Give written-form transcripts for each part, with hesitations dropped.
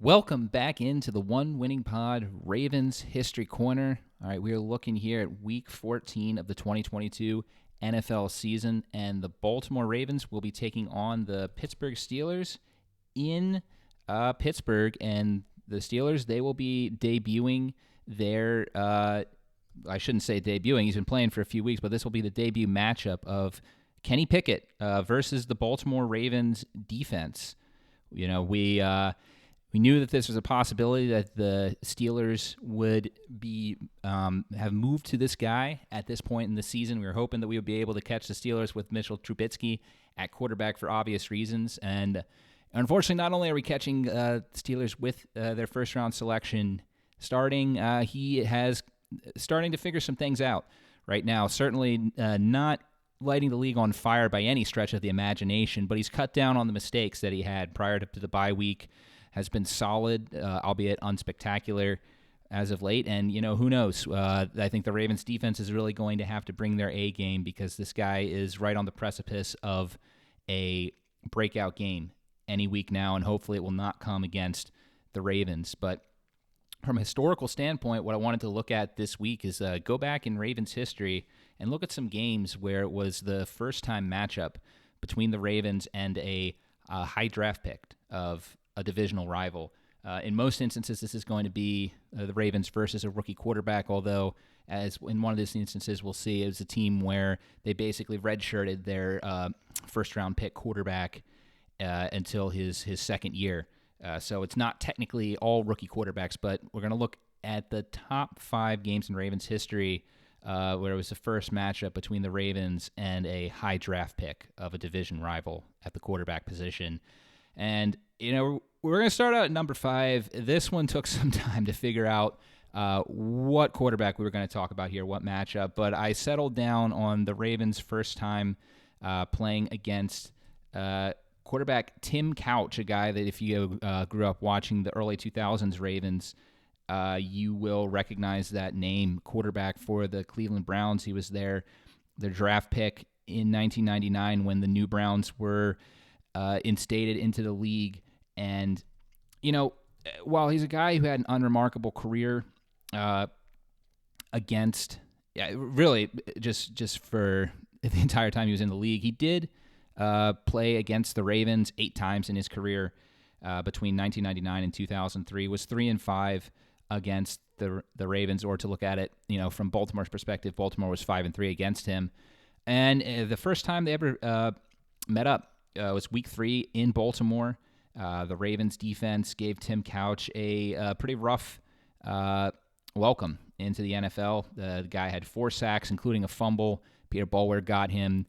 Welcome back into the One Winning Pod Ravens History Corner. All right, we are looking here at Week 14 of the 2022 NFL season, and the Baltimore Ravens will be taking on the Pittsburgh Steelers in Pittsburgh. And the Steelers, they will be debuting their, I shouldn't say debuting, he's been playing for a few weeks, but this will be the debut matchup of Kenny Pickett versus the Baltimore Ravens defense. You know, we knew that this was a possibility that the Steelers would be have moved to this guy at this point in the season. We were hoping that we would be able to catch the Steelers with Mitchell Trubisky at quarterback for obvious reasons. And unfortunately, not only are we catching Steelers with their first-round selection starting, he has starting to figure some things out right now. Certainly not lighting the league on fire by any stretch of the imagination, but he's cut down on the mistakes that he had prior to the bye week. Has been solid, albeit unspectacular as of late. And, you know, who knows? I think the Ravens defense is really going to have to bring their A game because this guy is right on the precipice of a breakout game any week now, and hopefully it will not come against the Ravens. But from a historical standpoint, what I wanted to look at this week is go back in Ravens history and look at some games where it was the first-time matchup between the Ravens and a high draft pick of a divisional rival. In most instances, this is going to be the Ravens versus a rookie quarterback, although as in one of these instances, we'll see it was a team where they basically redshirted their first-round pick quarterback until his second year. So it's not technically all rookie quarterbacks, but we're going to look at the top 5 games in Ravens history where it was the first matchup between the Ravens and a high draft pick of a division rival at the quarterback position. And, you know, we're going to start out at number 5. This one took some time to figure out what quarterback we were going to talk about here, what matchup. But I settled down on the Ravens' first time playing against quarterback Tim Couch, a guy that if you grew up watching the early 2000s Ravens, you will recognize that name, quarterback for the Cleveland Browns. He was their draft pick in 1999 when the new Browns were instated into the league. And, you know, while he's a guy who had an unremarkable career really just for the entire time he was in the league, he did play against the Ravens 8 times in his career between 1999 and 2003, was 3-5 against the Ravens, or to look at it, you know, from Baltimore's perspective, Baltimore was 5-3 against him. And the first time they ever met up, it was Week 3 in Baltimore. The Ravens defense gave Tim Couch a pretty rough welcome into the NFL. The guy had 4 sacks, including a fumble. Peter Boulware got him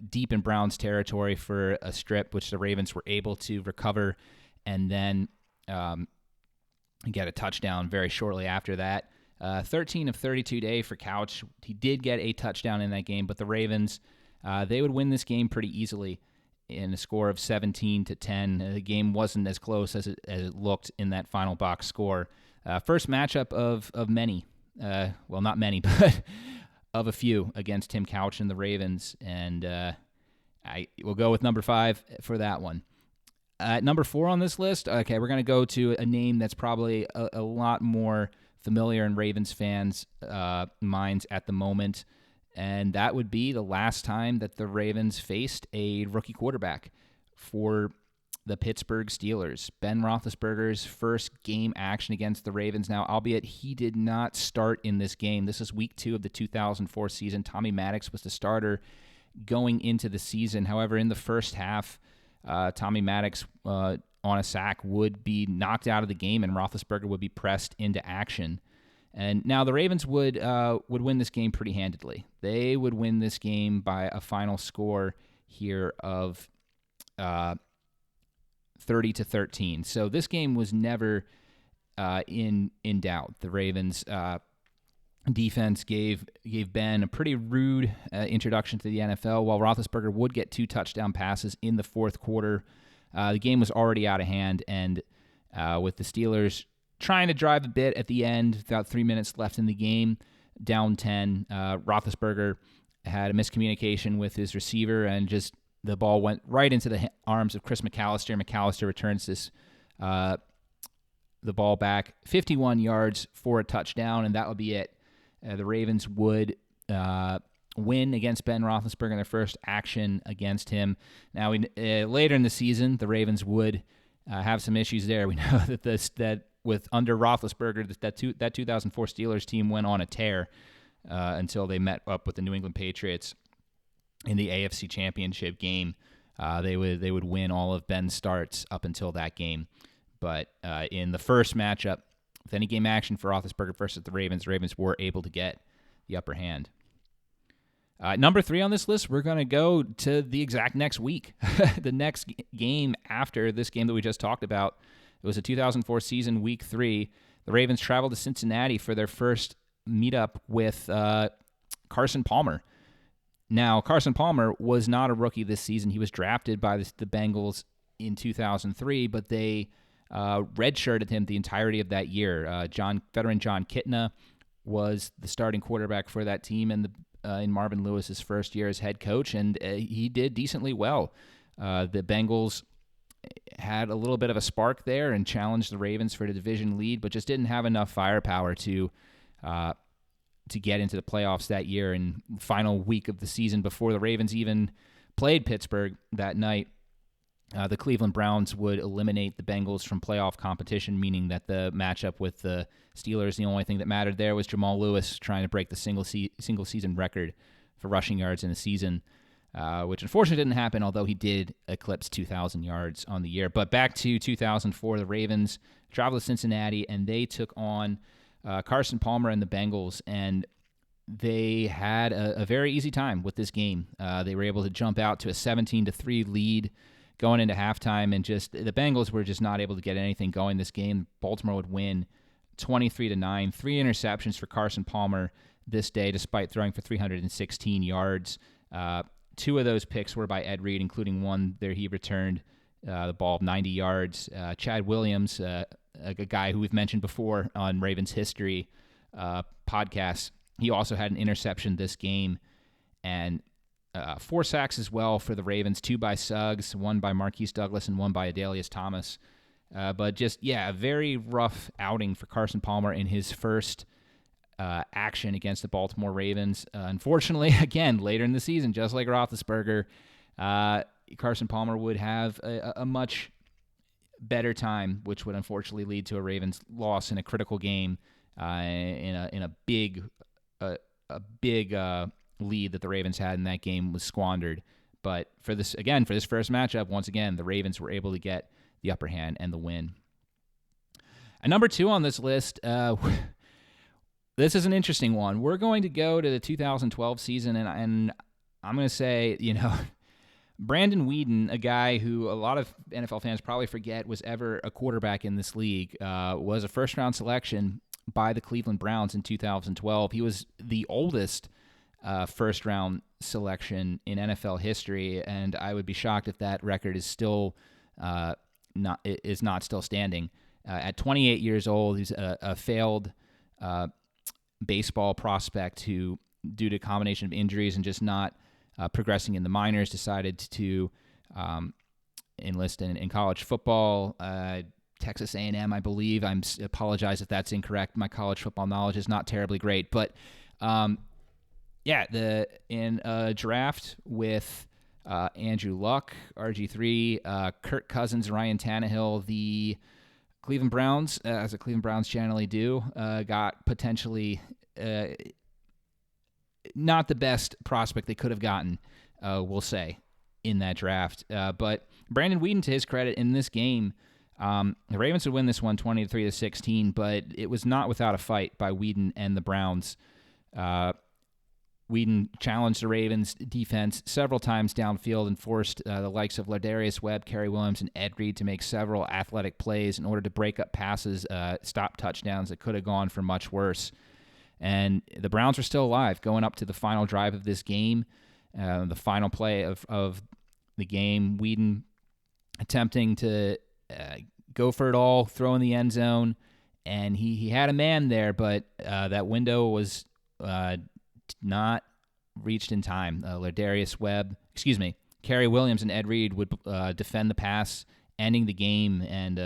deep in Browns territory for a strip, which the Ravens were able to recover, and then get a touchdown very shortly after that. 13 of 32 day for Couch. He did get a touchdown in that game, but the Ravens, they would win this game pretty easily in a score of 17-10. The game wasn't as close as it looked in that final box score. First matchup of many. Well, not many, but of a few against Tim Couch and the Ravens. And I will go with number 5 for that one. At number 4 on this list, okay, we're going to go to a name that's probably a lot more familiar in Ravens fans' minds at the moment. And that would be the last time that the Ravens faced a rookie quarterback for the Pittsburgh Steelers. Ben Roethlisberger's first game action against the Ravens. Now, albeit he did not start in this game. This is Week 2 of the 2004 season. Tommy Maddox was the starter going into the season. However, in the first half, Tommy Maddox on a sack would be knocked out of the game, and Roethlisberger would be pressed into action. And now the Ravens would win this game pretty handedly. They would win this game by a final score here of 30-13. So this game was never in doubt. The Ravens defense gave Ben a pretty rude introduction to the NFL. While Roethlisberger would get 2 touchdown passes in the fourth quarter, the game was already out of hand, and with the Steelers trying to drive a bit at the end, about 3 minutes left in the game, down 10. Roethlisberger had a miscommunication with his receiver, and just the ball went right into the arms of Chris McAllister. McAllister returns this the ball back 51 yards for a touchdown, and that would be it. The Ravens would win against Ben Roethlisberger in their first action against him. Now, later in the season, the Ravens would have some issues there. We know that with under Roethlisberger, that 2004 Steelers team went on a tear until they met up with the New England Patriots in the AFC Championship game. They would win all of Ben's starts up until that game. But in the first matchup, with any game action for Roethlisberger versus the Ravens were able to get the upper hand. Number 3 on this list, we're going to go to the exact next week. The next game after this game that we just talked about, it was a 2004 season, week 3. The Ravens traveled to Cincinnati for their first meetup with Carson Palmer. Now, Carson Palmer was not a rookie this season. He was drafted by the Bengals in 2003, but they redshirted him the entirety of that year. Veteran John Kitna was the starting quarterback for that team in Marvin Lewis's first year as head coach, and he did decently well. The Bengals had a little bit of a spark there and challenged the Ravens for the division lead, but just didn't have enough firepower to get into the playoffs that year. And final week of the season, before the Ravens even played Pittsburgh that night, the Cleveland Browns would eliminate the Bengals from playoff competition, meaning that the matchup with the Steelers, the only thing that mattered there was Jamal Lewis trying to break the single season record for rushing yards in a season, which unfortunately didn't happen, although he did eclipse 2,000 yards on the year. But back to 2004, the Ravens traveled to Cincinnati, and they took on Carson Palmer and the Bengals, and they had a very easy time with this game. They were able to jump out to a 17-3 lead going into halftime, and just the Bengals were just not able to get anything going this game. Baltimore would win 23-9. 3 interceptions for Carson Palmer this day, despite throwing for 316 yards. 2 of those picks were by Ed Reed, including one there he returned the ball 90 yards. Chad Williams, a guy who we've mentioned before on Ravens History podcast, he also had an interception this game, and 4 sacks as well for the Ravens, 2 by Suggs, 1 by Marquise Douglas, and 1 by Adalius Thomas. But just, a very rough outing for Carson Palmer in his first action against the Baltimore Ravens. Unfortunately, again, later in the season, just like Roethlisberger, Carson Palmer would have a much better time, which would unfortunately lead to a Ravens loss in a critical game in a big lead that the Ravens had in that game was squandered. But for this first matchup, once again, the Ravens were able to get the upper hand and the win. And number 2 on this list, this is an interesting one. We're going to go to the 2012 season, and I'm going to say, Brandon Weeden, a guy who a lot of NFL fans probably forget was ever a quarterback in this league, was a first-round selection by the Cleveland Browns in 2012. He was the oldest first-round selection in NFL history, and I would be shocked if that record is still not still standing. At 28 years old, he's a failed baseball prospect who, due to a combination of injuries and just not progressing in the minors, decided to enlist in college football. Texas A&M, I believe. I apologize if that's incorrect. My college football knowledge is not terribly great, but in a draft with Andrew Luck, RG3, Kirk Cousins, Ryan Tannehill, the Cleveland Browns, as the Cleveland Browns generally do, got potentially not the best prospect they could have gotten, we'll say, in that draft. But Brandon Weeden, to his credit, in this game, the Ravens would win this one 23-16, but it was not without a fight by Weeden and the Browns. Weeden challenged the Ravens' defense several times downfield and forced the likes of Lardarius Webb, Kerry Williams, and Ed Reed to make several athletic plays in order to break up passes, stop touchdowns that could have gone for much worse. And the Browns were still alive going up to the final drive of this game, the final play of the game. Weeden attempting to go for it all, throw in the end zone, and he had a man there, but that window was not reached in time. Kerry Williams and Ed Reed would defend the pass, ending the game, and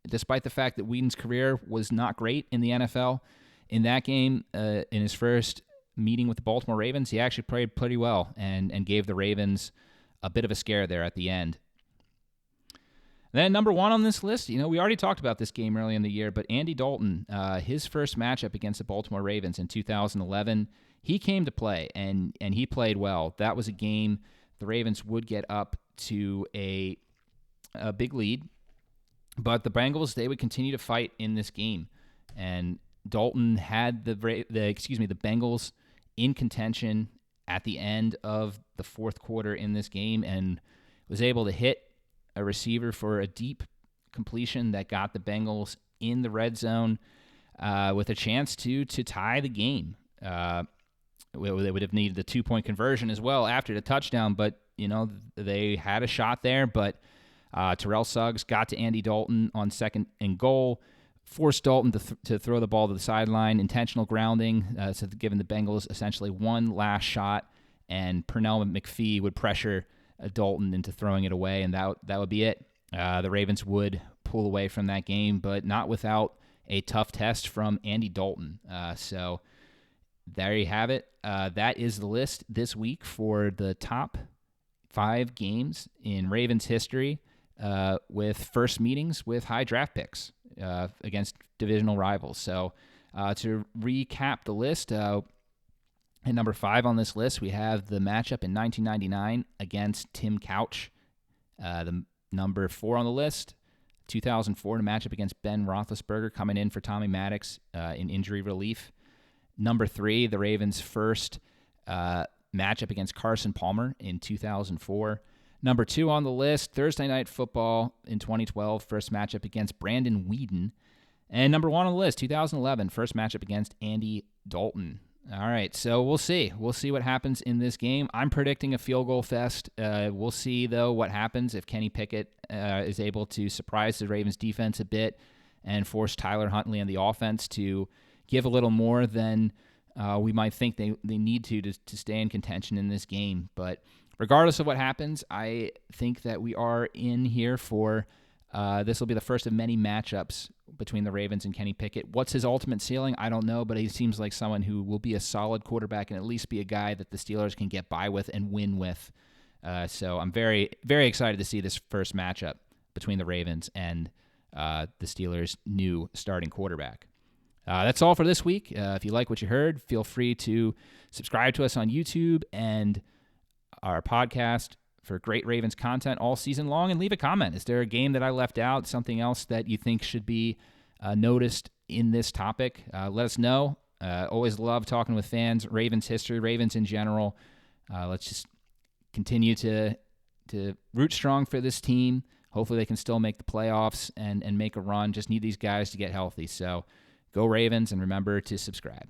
despite the fact that Whedon's career was not great in the NFL, in that game, in his first meeting with the Baltimore Ravens, he actually played pretty well and gave the Ravens a bit of a scare there at the end. Then number 1 on this list, we already talked about this game early in the year, but Andy Dalton, his first matchup against the Baltimore Ravens in 2011, he came to play, and he played well. That was a game the Ravens would get up to a big lead, but the Bengals, they would continue to fight in this game, and Dalton had the Bengals in contention at the end of the fourth quarter in this game and was able to hit a receiver for a deep completion that got the Bengals in the red zone with a chance to tie the game. They would have needed the 2-point conversion as well after the touchdown, but they had a shot there. But Terrell Suggs got to Andy Dalton on 2nd and goal, forced Dalton to throw the ball to the sideline, intentional grounding, so giving the Bengals essentially one last shot, and Pernell McPhee would pressure Dalton into throwing it away, and that would be it. The Ravens would pull away from that game, but not without a tough test from Andy Dalton. So there you have it. That is the list this week for the top 5 games in Ravens history with first meetings with high draft picks against divisional rivals. So to recap the list, at number 5 on this list, we have the matchup in 1999 against Tim Couch. The number 4 on the list, 2004, the matchup against Ben Roethlisberger, coming in for Tommy Maddox in injury relief. Number 3, the Ravens' first matchup against Carson Palmer in 2004. Number 2 on the list, Thursday Night Football in 2012, first matchup against Brandon Whedon. And number 1 on the list, 2011, first matchup against Andy Dalton. All right, so we'll see. We'll see what happens in this game. I'm predicting a field goal fest. We'll see, though, what happens if Kenny Pickett is able to surprise the Ravens defense a bit and force Tyler Huntley and the offense to give a little more than we might think they need to stay in contention in this game. But regardless of what happens, I think that we are in here for this will be the first of many matchups between the Ravens and Kenny Pickett. What's his ultimate ceiling? I don't know, but he seems like someone who will be a solid quarterback and at least be a guy that the Steelers can get by with and win with. So I'm very, very excited to see this first matchup between the Ravens and the Steelers' new starting quarterback. That's all for this week. If you like what you heard, feel free to subscribe to us on YouTube and our podcast for great Ravens content all season long, and leave a comment. Is there a game that I left out, something else that you think should be noticed in this topic? Let us know. Always love talking with fans, Ravens history, Ravens in general. Let's just continue to root strong for this team. Hopefully they can still make the playoffs and make a run. Just need these guys to get healthy. So go Ravens, and remember to subscribe.